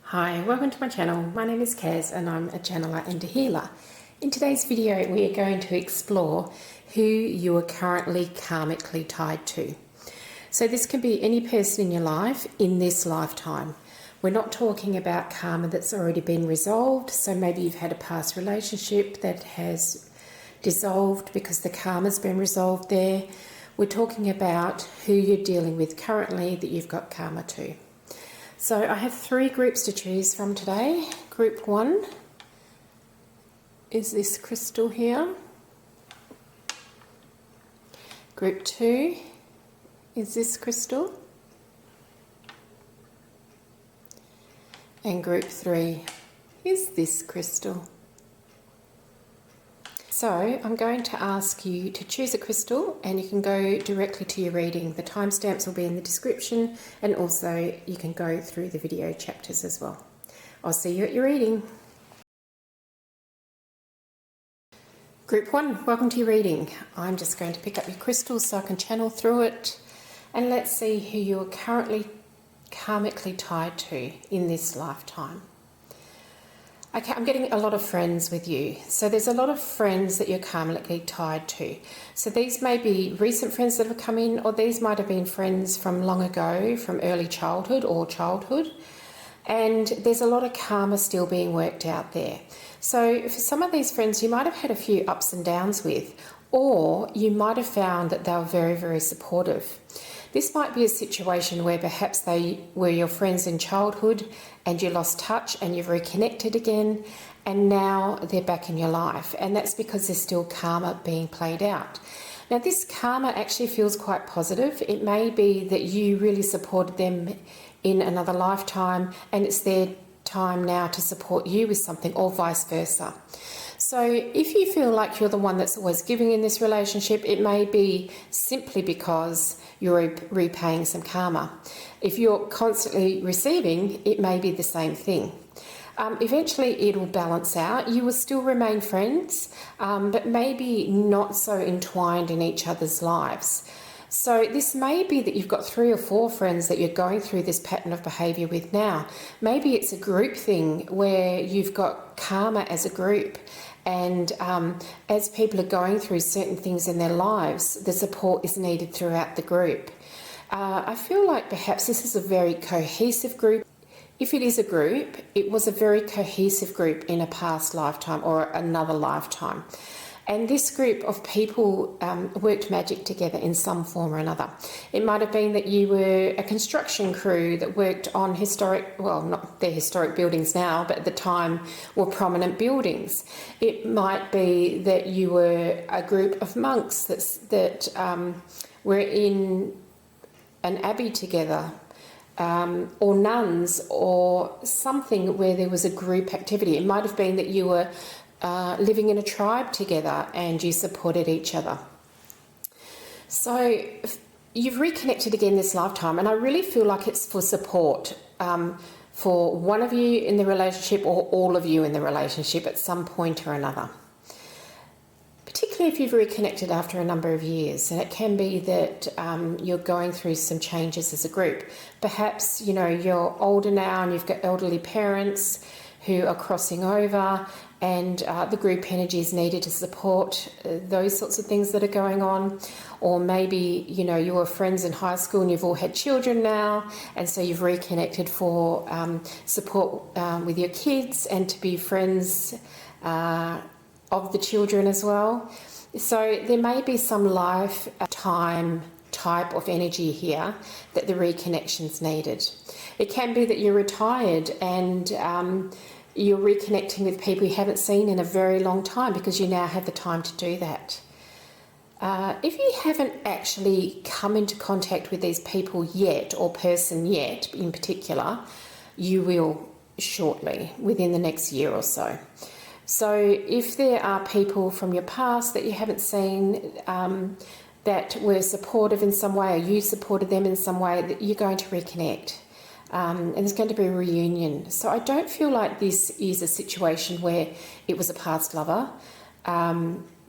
Hi, welcome to my channel. My name is Kaz and I'm a channeler and a healer. In today's video we are going to explore who you are currently karmically tied to. So this can be any person in your life in this lifetime. We're not talking about karma that's already been resolved, so maybe you've had a past relationship that has dissolved because the karma's been resolved there. We're talking about who you're dealing with currently that you've got karma to. So I have three groups to choose from today. Group 1 is this crystal here. Group 2 is this crystal. And group 3 is this crystal. So I'm going to ask you to choose a crystal and you can go directly to your reading. The timestamps will be in the description and also you can go through the video chapters as well. I'll see you at your reading. Group 1, welcome to your reading. I'm just going to pick up your crystals so I can channel through it and let's see who you are currently karmically tied to in this lifetime. Okay, I'm getting a lot of friends with you. So there's a lot of friends that you're karmically tied to. So these may be recent friends that have come in, or these might have been friends from long ago, from early childhood or childhood. And there's a lot of karma still being worked out there. So for some of these friends, you might have had a few ups and downs with, or you might have found that they were very, very supportive. This might be a situation where perhaps they were your friends in childhood and you lost touch and you've reconnected again and now they're back in your life, and that's because there's still karma being played out. Now this karma actually feels quite positive. It may be that you really supported them in another lifetime and it's their time now to support you with something, or vice versa. So if you feel like you're the one that's always giving in this relationship, it may be simply because you're repaying some karma. If you're constantly receiving, it may be the same thing. Eventually it will balance out. You will still remain friends, but maybe not so entwined in each other's lives. So this may be that you've got 3 or 4 friends that you're going through this pattern of behaviour with now. Maybe it's a group thing where you've got karma as a group, and as people are going through certain things in their lives, the support is needed throughout the group. I feel like perhaps this is a very cohesive group. If it is a group, it was a very cohesive group in a past lifetime or another lifetime. And this group of people worked magic together in some form or another. It might have been that you were a construction crew that worked on historic, well, not their historic buildings now, but at the time were prominent buildings. It might be that you were a group of monks that were in an abbey together, or nuns, or something where there was a group activity. It might have been that you were living in a tribe together and you supported each other. So you've reconnected again this lifetime, and I really feel like it's for support for one of you in the relationship or all of you in the relationship at some point or another. Particularly if you've reconnected after a number of years, and it can be that you're going through some changes as a group. Perhaps, you know, you're older now and you've got elderly parents who are crossing over, and the group energy is needed to support those sorts of things that are going on. Or maybe, you know, you were friends in high school and you've all had children now, and so you've reconnected for support with your kids and to be friends of the children as well. So there may be some lifetime type of energy here that the reconnection's needed. It can be that you're retired and you're reconnecting with people you haven't seen in a very long time because you now have the time to do that. If you haven't actually come into contact with these people yet, or person yet in particular, you will shortly, within the next year or so. So if there are people from your past that you haven't seen that were supportive in some way, or you supported them in some way, that you're going to reconnect. And there's going to be a reunion. So I don't feel like this is a situation where it was a past lover,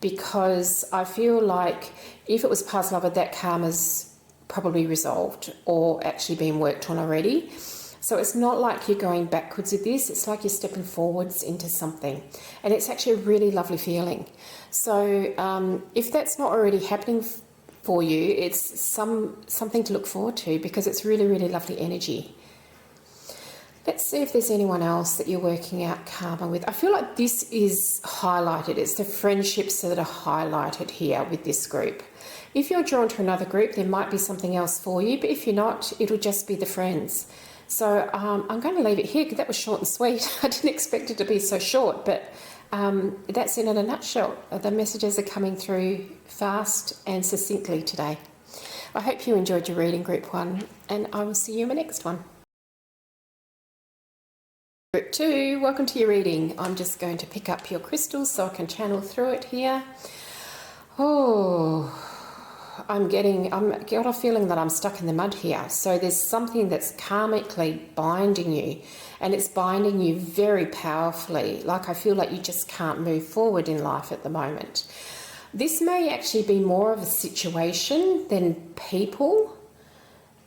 because I feel like if it was a past lover, that karma's probably resolved or actually been worked on already. So it's not like you're going backwards with this, it's like you're stepping forwards into something. And it's actually a really lovely feeling. So if that's not already happening for you, it's something to look forward to, because it's really, really lovely energy. Let's see if there's anyone else that you're working out karma with. I feel like this is highlighted. It's the friendships that are highlighted here with this group. If you're drawn to another group, there might be something else for you, but if you're not, it'll just be the friends. So I'm going to leave it here because that was short and sweet. I didn't expect it to be so short, but that's it in a nutshell. The messages are coming through fast and succinctly today. I hope you enjoyed your reading, Group 1, and I will see you in the next one. Group 2, welcome to your reading. I'm just going to pick up your crystals so I can channel through it here. Oh, I've got a feeling that I'm stuck in the mud here. So there's something that's karmically binding you, and it's binding you very powerfully. Like, I feel like you just can't move forward in life at the moment. This may actually be more of a situation than people.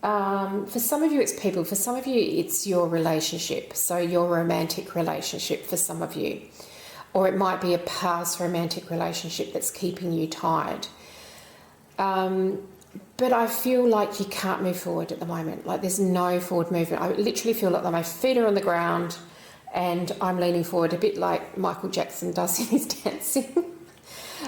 For some of you it's people, for some of you it's your relationship, so your romantic relationship for some of you. Or it might be a past romantic relationship that's keeping you tied. But I feel like you can't move forward at the moment. Like, there's no forward movement. I literally feel like my feet are on the ground and I'm leaning forward, a bit like Michael Jackson does in his dancing.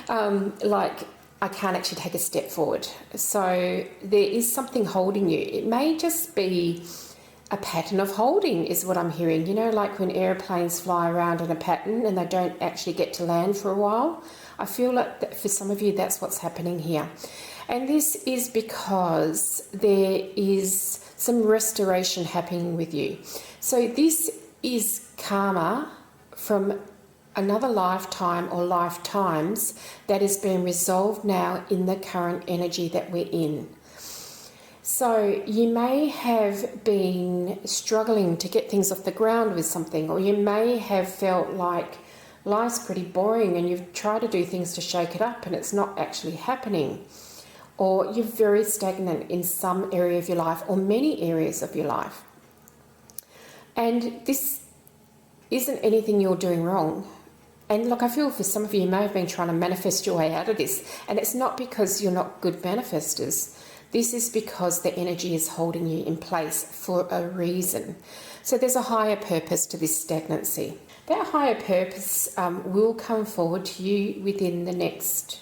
Like, I can't actually take a step forward. So there is something holding you. It may just be a pattern of holding is what I'm hearing. You know, like when airplanes fly around in a pattern and they don't actually get to land for a while. I feel like that for some of you that's what's happening here. And this is because there is some restoration happening with you. So this is karma from another lifetime or lifetimes that is being resolved now in the current energy that we're in. So you may have been struggling to get things off the ground with something, or you may have felt like life's pretty boring and you've tried to do things to shake it up and it's not actually happening. Or you're very stagnant in some area of your life or many areas of your life. And this isn't anything you're doing wrong. And look, I feel for some of you, you may have been trying to manifest your way out of this. And it's not because you're not good manifestors. This is because the energy is holding you in place for a reason. So there's a higher purpose to this stagnancy. That higher purpose will come forward to you within the next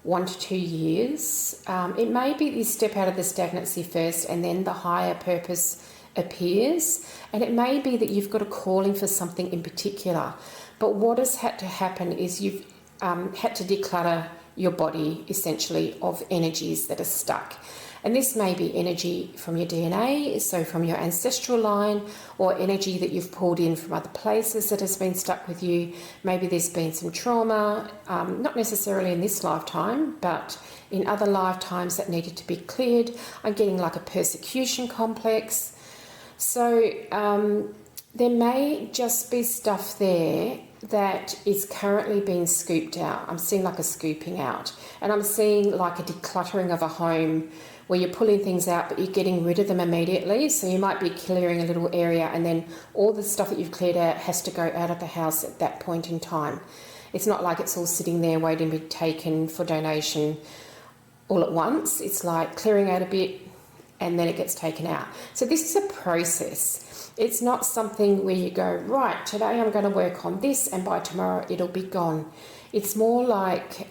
1 to 2 years. It may be you step out of the stagnancy first and then the higher purpose appears. And it may be that you've got a calling for something in particular. But what has had to happen is you've had to declutter your body, essentially, of energies that are stuck. And this may be energy from your DNA, so from your ancestral line, or energy that you've pulled in from other places that has been stuck with you. Maybe there's been some trauma, not necessarily in this lifetime, but in other lifetimes that needed to be cleared. I'm getting like a persecution complex. So there may just be stuff there that is currently being scooped out. I'm seeing like a scooping out, and I'm seeing like a decluttering of a home where you're pulling things out but you're getting rid of them immediately. So you might be clearing a little area and then all the stuff that you've cleared out has to go out of the house at that point in time. It's not like it's all sitting there waiting to be taken for donation all at once. It's like clearing out a bit and then it gets taken out. So this is a process. It's not something where you go, right, today I'm going to work on this and by tomorrow it'll be gone. It's more like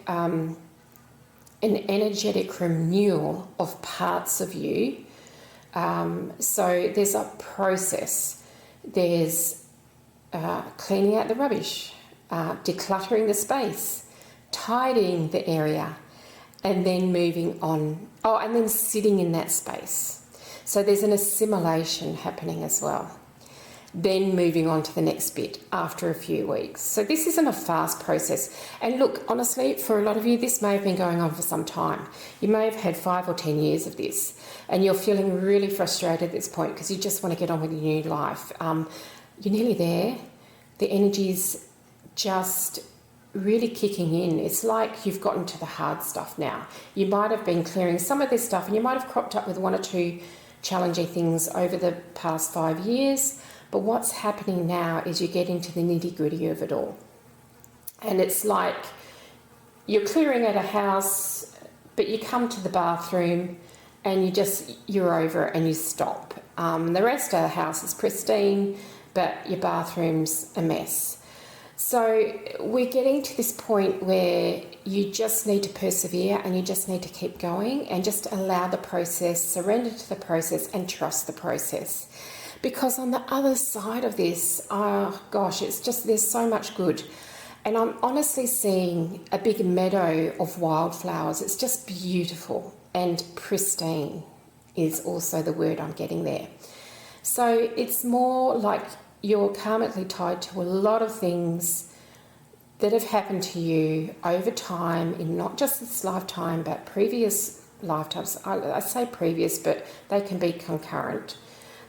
an energetic renewal of parts of you. So there's a process. There's cleaning out the rubbish, decluttering the space, tidying the area, and then moving on. Oh, and then sitting in that space. So there's an assimilation happening as well. Then moving on to the next bit after a few weeks. So this isn't a fast process. And look, honestly, for a lot of you, this may have been going on for some time. You may have had 5 or 10 years of this, and you're feeling really frustrated at this point because you just want to get on with your new life. You're nearly there. The energy's just really kicking in. It's like you've gotten to the hard stuff now. You might have been clearing some of this stuff and you might have cropped up with 1 or 2 challenging things over the past 5 years. But what's happening now is you get into the nitty-gritty of it all. And it's like you're clearing out a house, but you come to the bathroom and you're over it and you stop. The rest of the house is pristine, but your bathroom's a mess. So we're getting to this point where you just need to persevere and you just need to keep going and just allow the process, surrender to the process and trust the process. Because on the other side of this, oh gosh, it's just, there's so much good. And I'm honestly seeing a big meadow of wildflowers. It's just beautiful, and pristine is also the word I'm getting there. So it's more like you're karmically tied to a lot of things that have happened to you over time, in not just this lifetime, but previous lifetimes. I say previous, but they can be concurrent,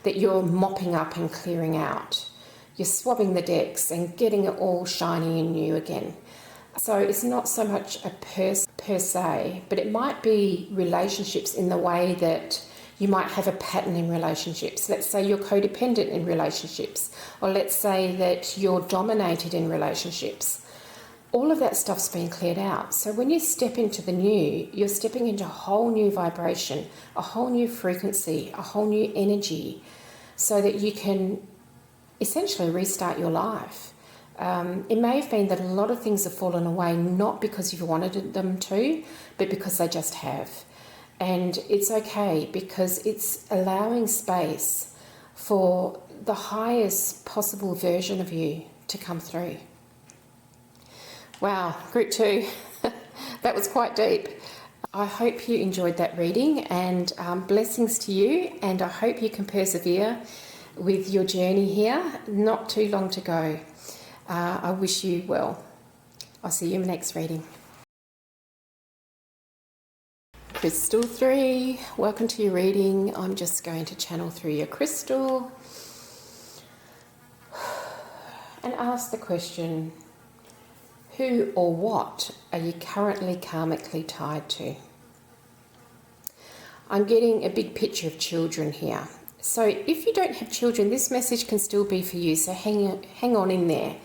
that you're mopping up and clearing out. You're swabbing the decks and getting it all shiny and new again. So it's not so much a per se, but it might be relationships in the way that you might have a pattern in relationships. Let's say you're codependent in relationships, or let's say that you're dominated in relationships. All of that stuff's been cleared out. So when you step into the new, you're stepping into a whole new vibration, a whole new frequency, a whole new energy, so that you can essentially restart your life. It may have been that a lot of things have fallen away, not because you've wanted them to, but because they just have. And it's okay, because it's allowing space for the highest possible version of you to come through. Wow, group 2, that was quite deep. I hope you enjoyed that reading, and blessings to you, and I hope you can persevere with your journey here. Not too long to go. I wish you well. I'll see you in the next reading. Crystal 3, welcome to your reading. I'm just going to channel through your crystal and ask the question, who or what are you currently karmically tied to? I'm getting a big picture of children here. So if you don't have children, this message can still be for you, so hang on in there.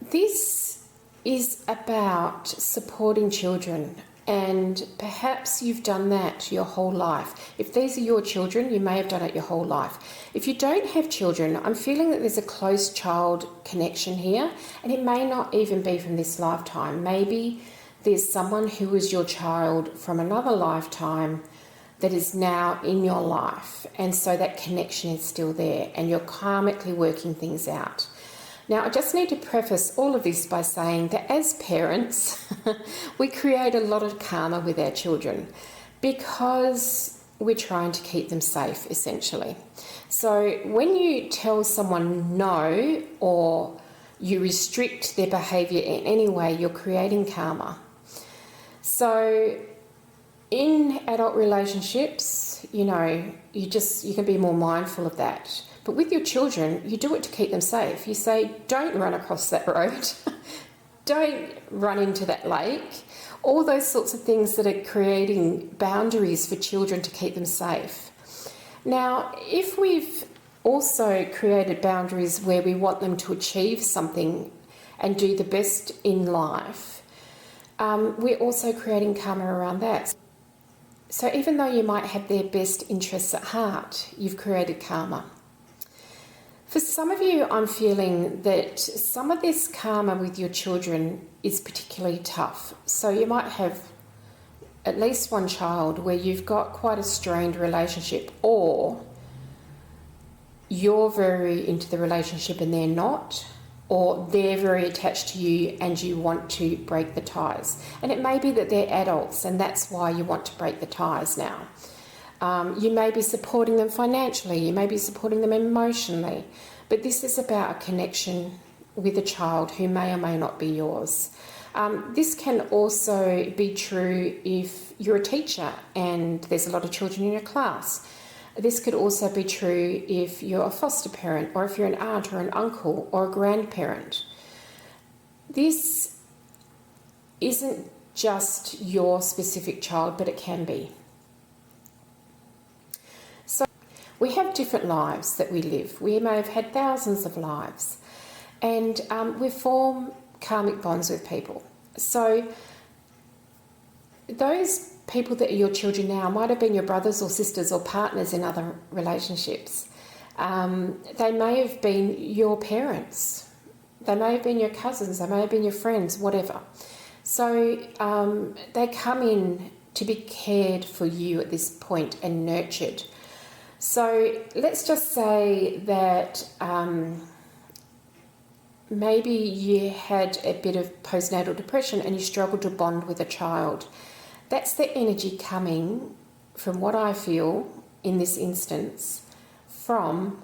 This is about supporting children, and perhaps you've done that your whole life. If these are your children, you may have done it your whole life. If you don't have children, I'm feeling that there's a close child connection here, and it may not even be from this lifetime. Maybe there's someone who was your child from another lifetime that is now in your life, and so that connection is still there, and you're karmically working things out. Now, I just need to preface all of this by saying that as parents, we create a lot of karma with our children because we're trying to keep them safe, essentially. So when you tell someone no, or you restrict their behaviour in any way, you're creating karma. So in adult relationships, you can be more mindful of that. But with your children, you do it to keep them safe. You say, don't run across that road. Don't run into that lake. All those sorts of things that are creating boundaries for children to keep them safe. Now, if we've also created boundaries where we want them to achieve something and do the best in life, we're also creating karma around that. So even though you might have their best interests at heart, you've created karma. For some of you, I'm feeling that some of this karma with your children is particularly tough. So you might have at least one child where you've got quite a strained relationship, or you're very into the relationship and they're not, or they're very attached to you and you want to break the ties. And it may be that they're adults and that's why you want to break the ties now. You may be supporting them financially, you may be supporting them emotionally, but this is about a connection with a child who may or may not be yours. This can also be true if you're a teacher and there's a lot of children in your class. This could also be true if you're a foster parent, or if you're an aunt or an uncle or a grandparent. This isn't just your specific child, but it can be. We have different lives that we live. We may have had thousands of lives, and we form karmic bonds with people. So those people that are your children now might have been your brothers or sisters or partners in other relationships. They may have been your parents. They may have been your cousins. They may have been your friends, whatever. So they come in to be cared for you at this point and nurtured. So let's just say that maybe you had a bit of postnatal depression and you struggled to bond with a child. That's the energy coming, from what I feel in this instance, from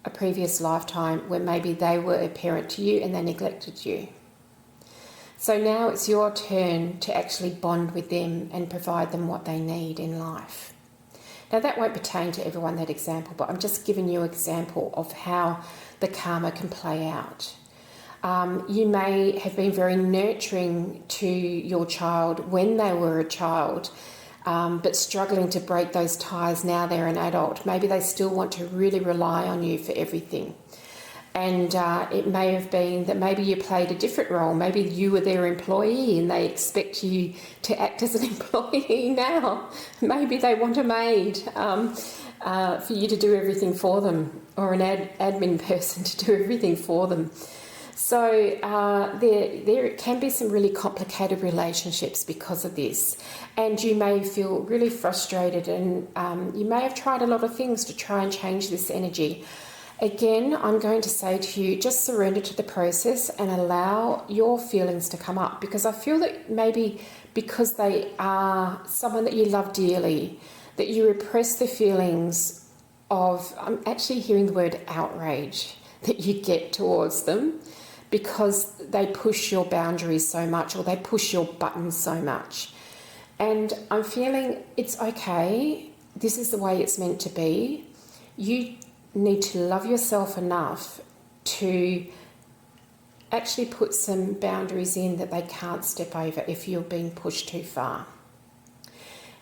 a previous lifetime where maybe they were a parent to you and they neglected you. So now it's your turn to actually bond with them and provide them what they need in life. Now that won't pertain to everyone, that example, but I'm just giving you an example of how the karma can play out. You may have been very nurturing to your child when they were a child, but struggling to break those ties now they're an adult. Maybe they still want to really rely on you for everything. And it may have been that maybe you played a different role. Maybe you were their employee and they expect you to act as an employee now. Maybe they want a maid for you to do everything for them, or an admin person to do everything for them. So there can be some really complicated relationships because of this, and you may feel really frustrated, and you may have tried a lot of things to try and change this energy. Again, I'm going to say to you, just surrender to the process and allow your feelings to come up, because I feel that maybe because they are someone that you love dearly, that you repress the feelings of, I'm actually hearing the word outrage, that you get towards them because they push your boundaries so much, or they push your buttons so much. And I'm feeling it's okay. This is the way it's meant to be. You need to love yourself enough to actually put some boundaries in that they can't step over if you're being pushed too far.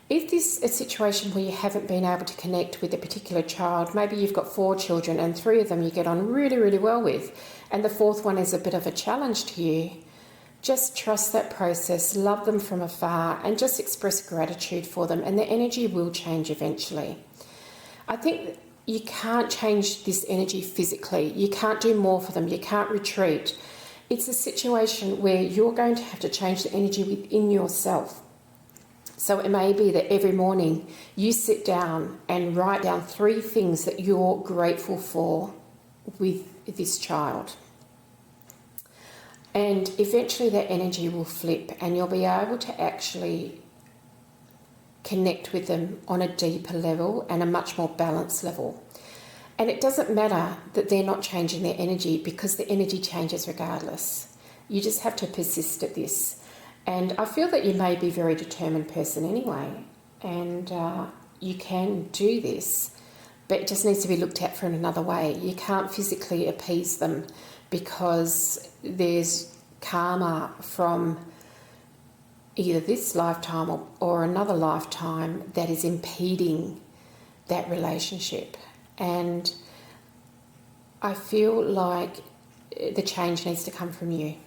If this is a situation where you haven't been able to connect with a particular child, maybe you've got 4 children and 3 of them you get on really, really well with, and the 4th one is a bit of a challenge to you, just trust that process, love them from afar, and just express gratitude for them, and the energy will change eventually. I think you can't change this energy physically. You can't do more for them. You can't retreat. It's a situation where you're going to have to change the energy within yourself. So it may be that every morning you sit down and write down 3 things that you're grateful for with this child. And eventually that energy will flip and you'll be able to actually connect with them on a deeper level and a much more balanced level. And it doesn't matter that they're not changing their energy, because the energy changes regardless. You just have to persist at this. And I feel that you may be a very determined person anyway, and you can do this, but it just needs to be looked at from another way. You can't physically appease them because there's karma from either this lifetime or another lifetime that is impeding that relationship. And I feel like the change needs to come from you.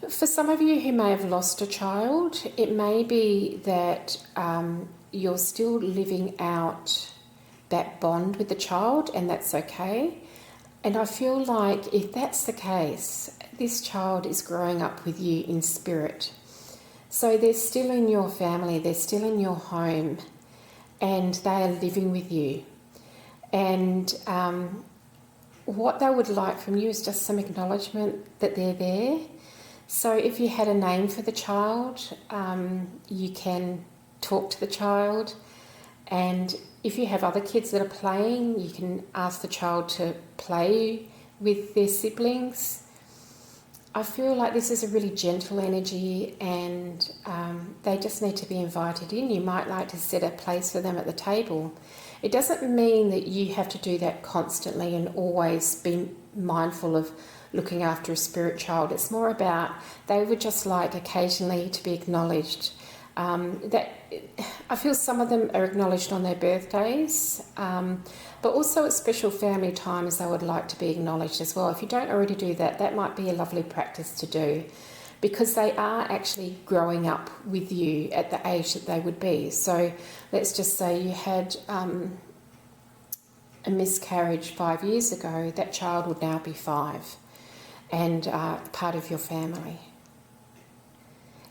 For some of you who may have lost a child, it may be that you're still living out that bond with the child, and that's okay. And I feel like if that's the case, this child is growing up with you in spirit. So they're still in your family, they're still in your home, and they are living with you. And what they would like from you is just some acknowledgement that they're there. So if you had a name for the child, you can talk to the child. And if you have other kids that are playing, you can ask the child to play with their siblings. I feel like this is a really gentle energy, and they just need to be invited in. You might like to set a place for them at the table. It doesn't mean that you have to do that constantly and always be mindful of looking after a spirit child. It's more about they would just like occasionally to be acknowledged. That I feel some of them are acknowledged on their birthdays, but also at special family times they would like to be acknowledged as well. If you don't already do that, that might be a lovely practice to do, because they are actually growing up with you at the age that they would be. So let's just say you had a miscarriage 5 years ago, that child would now be 5 and part of your family.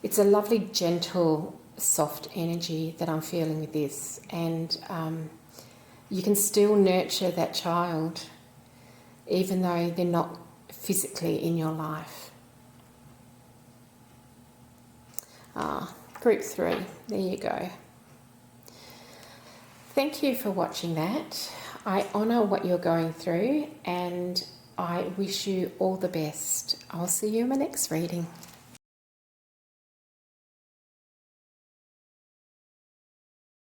It's a lovely, gentle, soft energy that I'm feeling with this, and you can still nurture that child even though they're not physically in your life. Group 3, there you go. Thank you for watching that. I honour what you're going through, and I wish you all the best. I'll see you in my next reading.